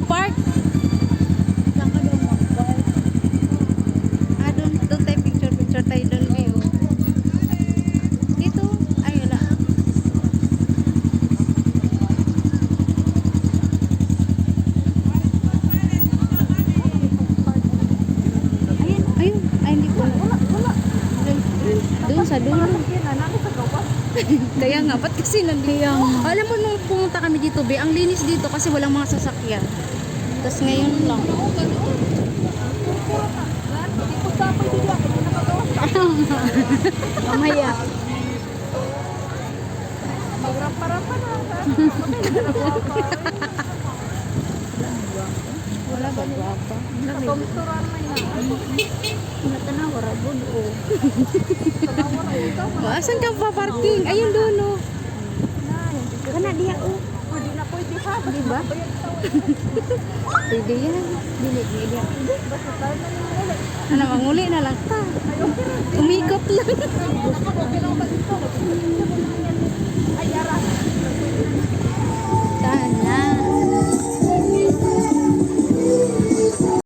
mag-park? Saan ka daw mag-park? Doon tayo picture tayo doon, view. Dito, ay wala. Ayun, ay hindi ko. Wala. Doon sa dulo. Natin sa gawas. Kaya nga, ba't kasi nandito? Alam mo nung pumunta kami dito, be, ang linis dito kasi walang mga sasakyan. Tapos ngayon lang. Mamaya. Magrampa-rampa na. Wala ba guwapa? Kamusturan man na. Natanawa rabon o. Asan ka pa parking? Ayun doon o. Kana diya o. Hindi na pwede ha. Di ba? Pwede yan. Dili diya. Basta tayo na yung ulit. Ano, manguli na lang ta. Umikot lang. Okay lang ba ito?